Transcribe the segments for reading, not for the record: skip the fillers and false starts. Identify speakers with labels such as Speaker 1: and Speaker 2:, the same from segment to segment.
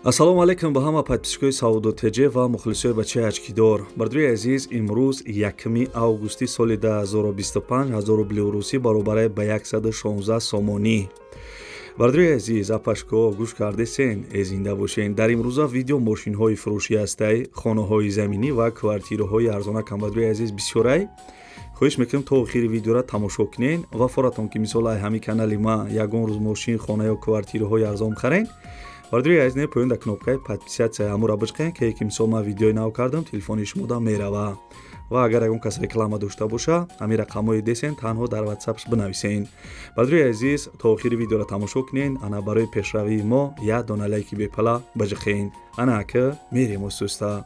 Speaker 1: ассалому алайкум ба ҳама подписчикои Сауду ТЖ ва мухлисои бачаи ачкидор. Бардои азиз, имрӯз 1 августи соли 2025 1000 белоруси баробар ба 116 сомонӣ. Бардои азиз, апашко гӯш кардесен, зинда бошен. Дар имрӯза видео мошинҳои фурӯшӣ ҳастай, хонаҳои заминӣ ва квартираҳои арзонакам. Бардои азиз бисёрай хоҳиш мекунем то охири видеора тамошо кунен ва форатон ки мисол ай ҳами канали ма ягон рӯз мошин, хона ё квартираҳои арзон бихарен, бардои азиз не поён дар кнопкаи подписатсия ҳамура бишқен ки мисол ман видеои нав кардам телефони шумода мерава. ва агар ягон кас реклама дошта боша, ҳамин рақамҳои десен танҳо дар WhatsApp бинависен. Бардои азиз, то охири видеора тамошо кунен, ана барои пешравии мо як дона лайки бепала бажиқен. Ана ака мерем осуста.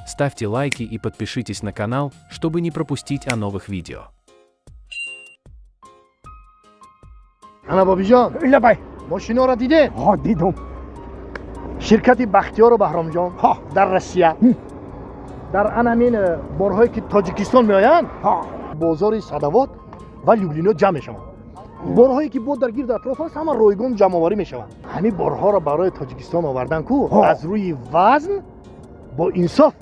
Speaker 2: Ставьте лайки и подпишитесь на канал, чтобы не пропустить о новых видео.
Speaker 3: Ана бобиҷон,
Speaker 4: لبای
Speaker 3: мошиноро дидед?
Speaker 4: ها دیدم
Speaker 3: Ширкати Бахтиёру Баҳромҷон дар Россия. Дар анамин борҳое ки Тоҷикистон меоянд,
Speaker 4: ها
Speaker 3: бозори Садовод ва Люблино ҷамъ мешаванд. Борҳое ки бо дар гирду атроф аст, ҳама ройгон ҷамъоварӣ мешаванд. Ҳамин борҳоро барои Тоҷикистон овардан ку аз рӯи вазн бо инсоф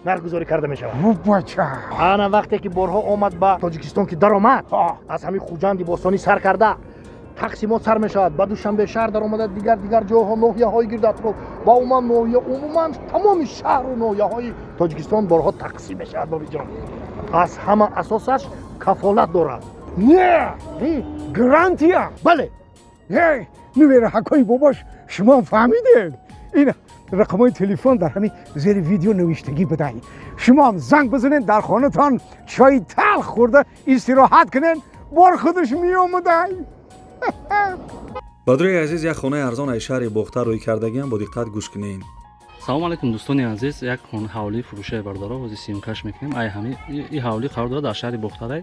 Speaker 3: наргузорӣ карда мешавад.
Speaker 4: بچه
Speaker 3: ана вақте ки борҳо омад ба Тоҷикистон ки даромад, аз ҳамин хуҷанди бостонӣ сар карда тақсимот сар мешавад, ба Душанбе шаҳр даромада дигар ҷойҳо, ноҳияҳои гирду атроф ва умуман тамоми шаҳру ноҳияҳои Тоҷикистон борҳо тақсим мешавад. бобиҷон, аз ҳама асосаш кафолат дорад.
Speaker 4: نه گرانتیا
Speaker 3: бале,
Speaker 4: هی نویر حکای باباش شما فهمیدین این رقمای تلفن در همین زیر ویدیو نوشتگی بدهید. شما هم زنگ بزنین، در خانه‌تان چای تلخ خورده استراحت کنین، بار خودش می اومده.
Speaker 1: бардои азиз, як хонаи арзонаи шаҳри бохта рӯй кардагиам, бо диққат гӯш кунен.
Speaker 5: салому алайкум дӯстони азиз, як ҳавлии фурӯши бардора ҳозир сиёмкаш мекунем. Ай ҳами и ҳавлӣ қарор дорад дар шаҳри бохтарай,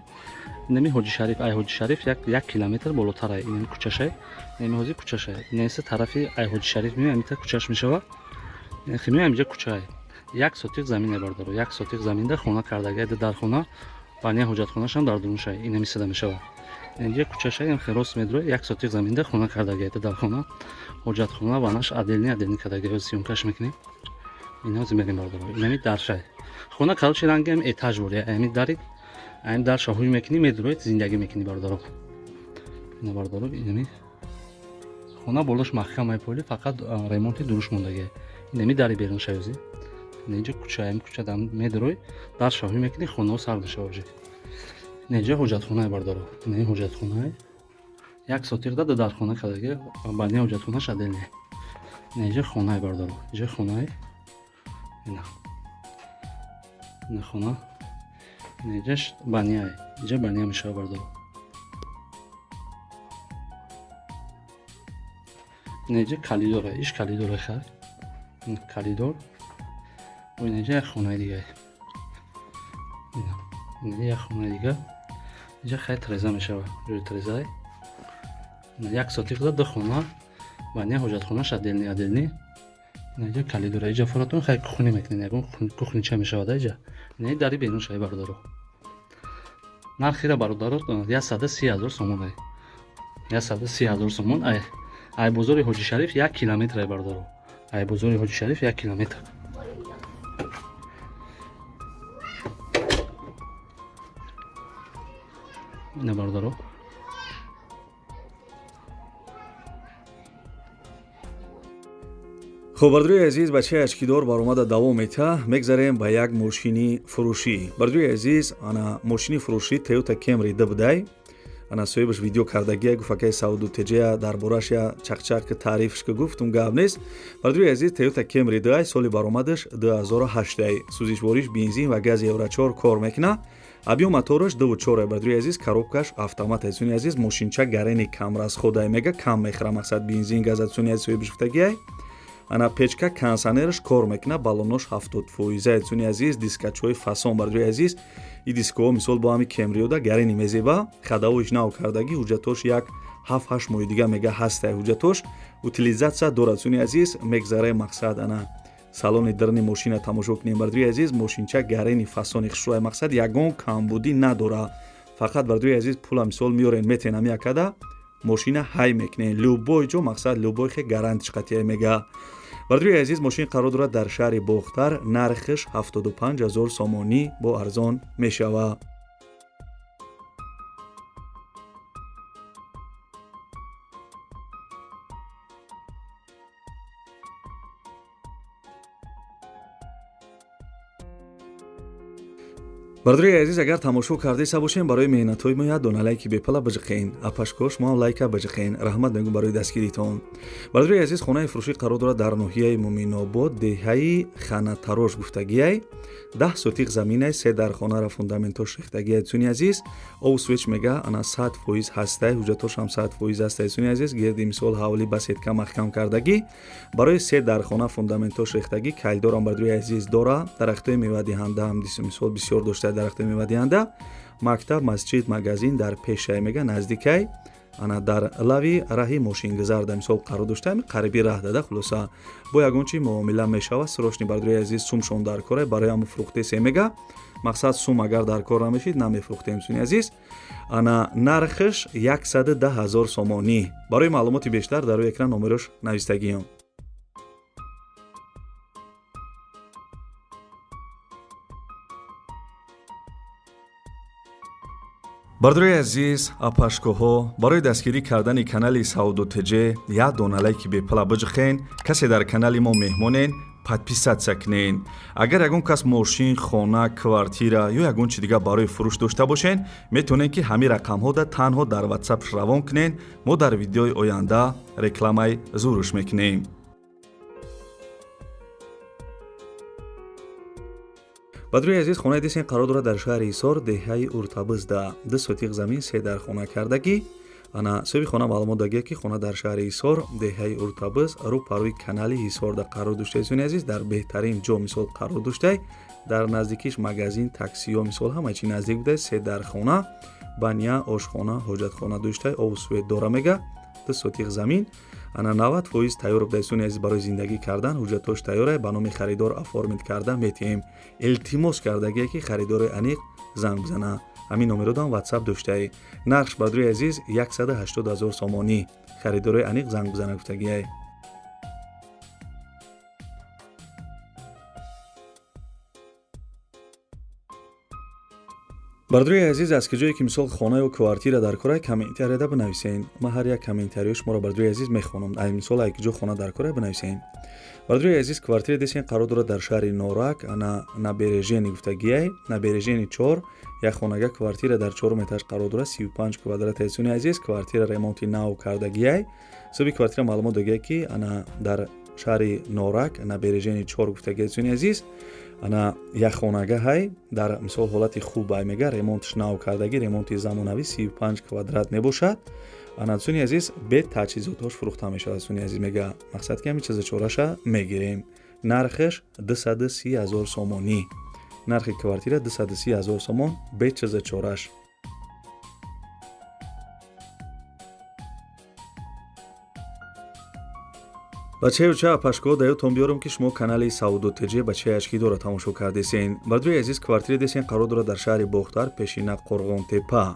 Speaker 5: нами ҳоҷи шариф, ай ҳоҷи шариф як километр болотарай, ин кӯчашай, нами ҳозир кӯчашай, неса тарафи ай ҳоҷи шариф меоям, мита кӯчаш мешава, меоям инҷа кӯчаай, як сотиқ замине бардора, як сотиқ заминда хона кардагай, дар хона бания ҳоҷатхонашам дар дунушай, инами сада мешава. инҷа кӯчашай, ин хирос медрои, як сотиқ заминда хона кардагай, дар хона ҳоҷатхона ванаш аделни кардагай, ҳозир сиёмкаш мекунем. ин ҳозир мерем бардора, инами даршай. хона короче ранги ҳам этаж бори, ами дари ам дар шоҳуй мекунӣ, медрои зиндагӣ мекунӣ бардоро. ина бардоро, инами хона болош маҳкам айполи, фақат ремонти дуруш мондагӣ. инами дари берун шавзи. инҷа кӯча, ам кӯча дам медрои, дар шоҳуй мекунӣ, хонао сар мешава ҷи. инҷа ҳоҷатхонаи бардоро, инами ҳоҷатхонаи як сотиқ да дар хона кардагӣ, бани ҳоҷатхонаш аделне. инҷа хонаи бардоро, инҷа хонаи ина хона, инҷаш банияй, инҷа бания мешава бардоро. инҷа калидора, иш калидора хай, калидор, инҷа як хонаи дигай, инҷа як хонаи дига, инҷа хай треза мешава, ҷои трезай, як сотиқ да ду хона, бания ҳоҷатхонаш аделни. инҷа калидора, инҷа форатон хай кухня мекунем, ягон кухнича мешавад инҷа. инҷа дари берун шавӣ бардоро. нархира бародарот 130,000 сомон ай. 130,000 сомон ай. Ай бозори ҳоҷи шариф 1 километр ай бардоро. Ай бозори ҳоҷи шариф 1 километр. ина бардоро.
Speaker 1: хуб, бардои азиз, бачаи ачкидор баромада давом мета, мегзарем ба як мошини фурӯшӣ. Бардои азиз, ана мошини фурӯшӣ Toyota Camry дабудай, ана соҳибаш видео кардагия, гуфакаи Сауду ТЖ дар бораш я чақчақ таърифшка гуфтум, гап нест. Бардои азиз, Toyota Camry дай, соли баромадаш 2008 дай, сӯзишвориш бензин ва гази Евро 4 кор мекуна. Абъём мотораш 2.4. бардои азиз, коробкаш автомат аст. Зуни азиз, мошинча гарени камразходай мега кам мехӯра, мақсад бензин газ аст. Зуни азиз, соҳибаш гуфтагия ана печка кондисионераш кор мекуна, балонош 70%. Зуни азиз, дискачҳои фасон бардои азиз, и дискаҳо мисол бо ҳами Camry-ода гарени мезеба, хадаҳоиш нав кардагӣ, ҳуҷҷатош як 7-8 моҳи дига мега ҳастай ҳуҷҷатош, утилизатсия дорад. Зуни азиз, мегзаре мақсад ана салони дарни мошина тамошо кунем. Бардои азиз, мошинча гарени фасони хушрӯи мақсад ягон камбудӣ надора. Фақат бардои азиз, пула мисол миёрен метен ҳами якада мошина ҳай мекунем любой ҷо мақсад любой хе гарантиш қатия мега. Бардруи азиз мошин қарор дорад дар шаҳри Бохтар, нархиш 75 000 сомонӣ бо арзон мешавад. бардруи азиз агар тамошо кардеса бошем барои меҳнатҳои мо як дона лайки бепала бижиқен апашкош мо лайка бижиқен раҳмат мегӯям барои дастгиритон. бардруи азиз хонаи фурӯшӣ қарор дорад дар ноҳияи Муминобод деҳаи Ханатарош гуфтагиай 10 сотиқ заминай 3 дархонаро фундаментош рехтагиай цуни азиз ов свеч мега ана 100% ҳастай ҳуҷҷатошам 100% ҳастай цуни азиз гирди мисол ҳавли басетка маҳкам кардаги барои 3 дархона фундаментош рехтаги кайлдорам бардруи азиз дора дарахтои мевадиҳанда ҳам мисол бисёр дошта дарахтои мевадиҳанда мактаб масҷид магазин дар пешай мега наздикай ана дар лави раҳи мошингузарда мисол қарор дошта қариби раҳ дада хулоса бо ягон чи муомила мешавад срочни бардруи азиз сумшон дар кора барои ҳамн фурӯхтесе мега мақсад сум агар дар кор намешид намефурӯхтем цуни азиз ана нархиш 110 000 сомонӣ. барои маълумоти бештар дар рӯи экран номерош навистагиём. бардруи азиз апашкоҳо барои дастгирӣ кардани канали Саудотеҷе як дона лайки бепала бижиқен касе дар канали мо меҳмонен подписатсия кунен. агар ягон кас мошин хона квартира ё ягон чи дигар барои фурӯш дошта бошен метавонен ки ҳамин рақамҳода танҳо дар WhatsApp равон кунен мо дар видеои оянда рекламаи зуруш мекунем. бардруи азиз хонаи дисен қарор дорад дар шаҳри Ҳисор деҳаи Уртабизда 2 сотиқ замин 3 дархона кардагӣ ана соҳиби хона маълумот дагия ки хона дар шаҳри Ҳисор деҳаи Уртабиз рӯ парои канали Ҳисорда қарор доштаи цуни азиз дар беҳтарин ҷо мисол қарор доштай дар наздикиш магазин таксиё мисол ҳамаи чи наздик будай 3 дархона баня ошхона ҳоҷатхона доштай ову свет дора мега 2 сотиқ замин ана 90% тайёр будай цуни азиз барои зиндагӣ кардан ҳуҷҷатош тайёрай ба номи харидор оформид карда метиҳем илтимос кардагие ки харидори аниқ занг бизана ҳамин номеродам WhatsApp доштай нархш бардруи азиз 180 000 сомонӣ харидори аниқ занг бизана гуфтагиай. бардруи азиз аз ки ҷое ки мисол хона ё квартира дар кора комментарияда бинависен ма ҳар як комментариё шуморо бардруи азиз мехонам ай мисол ай ки ҷо хона дар кора бинависен. бардруи азиз квартира десен қарор дорад дар шаҳри Норак ана набережени гуфтагиай набережени 4 як хонага квартира дар 4 этаж қарор дорад 35 квадрат цуни азиз квартира ремонти нав кардагиай соҳиби квартира маълумот дагия ки ана дар шаҳри Норак набережени 4 гуфтагиай цуни азиз ана як хонага ҳай дар мисол ҳолати хуб ай мега ремонтиш нав кардагӣ ремонти замонавӣ 35 квадрат мебошад ана цуни азиз бе таҷҳизотҳош фурӯхта мешавад цуни азиз мега мақсад ки ҳамин чиза чораша мегирем нархиш 230 000 сомонӣ нархи квартира 230 000 сомон бе чиза чораш. бачаи уча апашкоҳо даётон биёрам ки шумо канали Саудотеҷе бачаи ашкидоро тамошо кардесен. бардруи азиз квартира десен қарор дорад дар шаҳри Бохтар пешина Қурғонтепа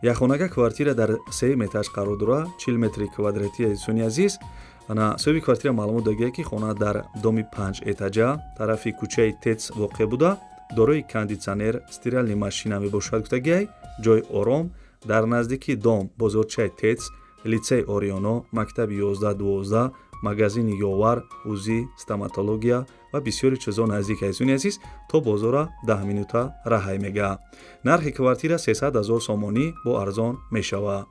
Speaker 1: як хонага квартира дар 3 этаж қарор дорад 40 метри квадратии цуни азиз ана соҳиби квартира маълумот дагия ки хона дар доми 5 этажа тарафи кӯчаи ТЭЦ воқеъ буда дорои кондитсионер стирални машина мебошад гуфтагиай ҷои ором дар наздики дом бозорчаи ТЭЦ литсеи Орионо мактаби 11-12 магазини Ёвар узи стоматология ва бисёри чизо наздик айсуни азиз то бозора 10 минута раҳай мега нархи квартира 300 000 сомонӣ бо арзон мешавад.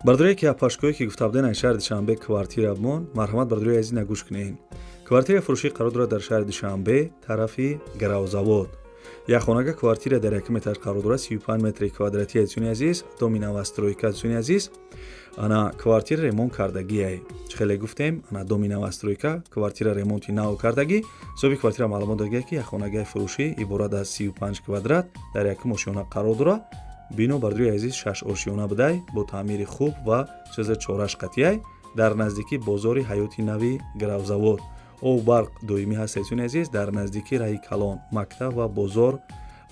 Speaker 1: бардруе ки апашкоҳе ки гуфта будем дар шаҳри Душанбе квартира бумон марҳамат бардруи азиз нагӯш кунед. квартира фурӯшӣ қарор дорад дар шаҳри Душанбе тарафи гаравзавод як хонага квартира дар 1 этаж қарор дорад 35 метри квадратии цуни азиз доми новостройка цуни азиз ана квартира ремонт кардагиай чӣ хеле гуфтем ана доми новостройка квартира ремонти нав кардагӣ соҳиби квартира маълумот дагия ки як хонагаи фурӯшӣ иборат аз 35 квадрат дар якум ошиёна қарор дорад бино бардруи азиз 6 ошиёна будай бо таъмири хуб ва чиза чораш қатияй дар наздики бозори ҳаёти нави гаравзавод об барқ доимӣ ҳастед чуни азиз дар наздикии раҳи калон мактаб ва бозор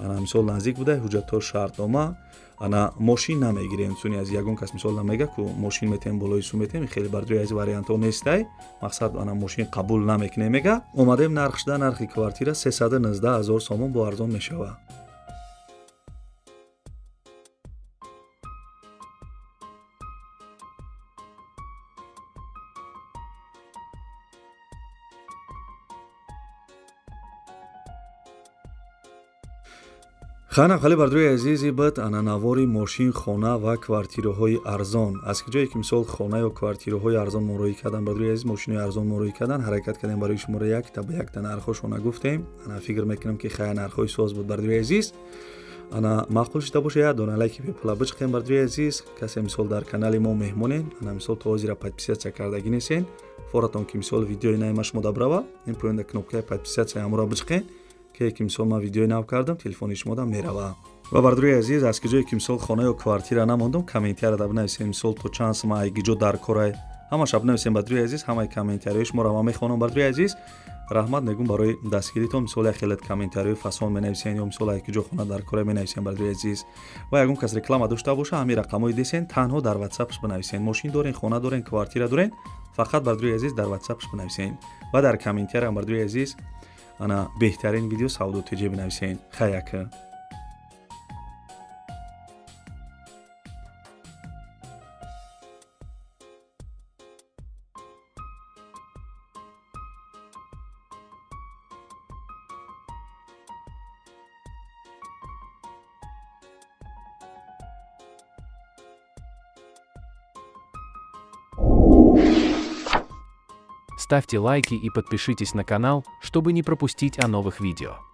Speaker 1: ана мисол наздик буда ҳуҷҷатҳо шартнома ана мошин намегирем чуни аз ягон кас мисол намега ку мошин метем болои су метем хеле бардои аз вариантҳо нестай мақсад ана мошин қабул намекунем мега омадем нархшда нархи квартира 319 000 сомон бо арзон мешава. хана хали бардои азизи бад ана навори мошин хона ва квартираҳои арзон аз ҷое ки мисол хона ё квартираҳои арзон морӯӣ кардан бардои азиз мошинои арзон морӯӣ кардан ҳаракат кардем барои шуморо якта ба якта нархҳошона гуфтем ана фикр мекунам ки хая нархҳои соз буд бардои азиз ана маъқул шуда боша як дона лайки бепула бичқем бардои азиз касе мисол дар канали мо меҳмонен ана мисол то ҳозира подписатсия кардагӣ несен форатон ки мисол видеои наи шумо брава ин поёнда кнопкаи подписатсия амро бичқен ки мисол ман видеои нав кардам телефони шумодам мерава ва бардои азиз аз ҷое ки мисол хона ё квартира намондам комментарияда бинависем мисол то чанд сома ай гиҷо дар корай ҳамаша бинависем бардои азиз ҳамаи комментарияи шуморо ман мехонам бардои азиз раҳмат мегум барои дастгиритон мисол як хеле комментарияи фасон менависен ё мисол ай гиҷо хона дар корай менависен бардои азиз ва ягон кас реклама дошта боша ҳамин рақамҳои десен танҳо дар ватсапш бинависен мошин дорен хона дорен квартира дорен фақат бардои азиз дар ватсапш бинависен ва дар комментария бардои азиз ана беҳтарин видео савдо тиҷе бинависен хаяка.
Speaker 2: Ставьте лайки и подпишитесь на канал, чтобы не пропустить о новых видео.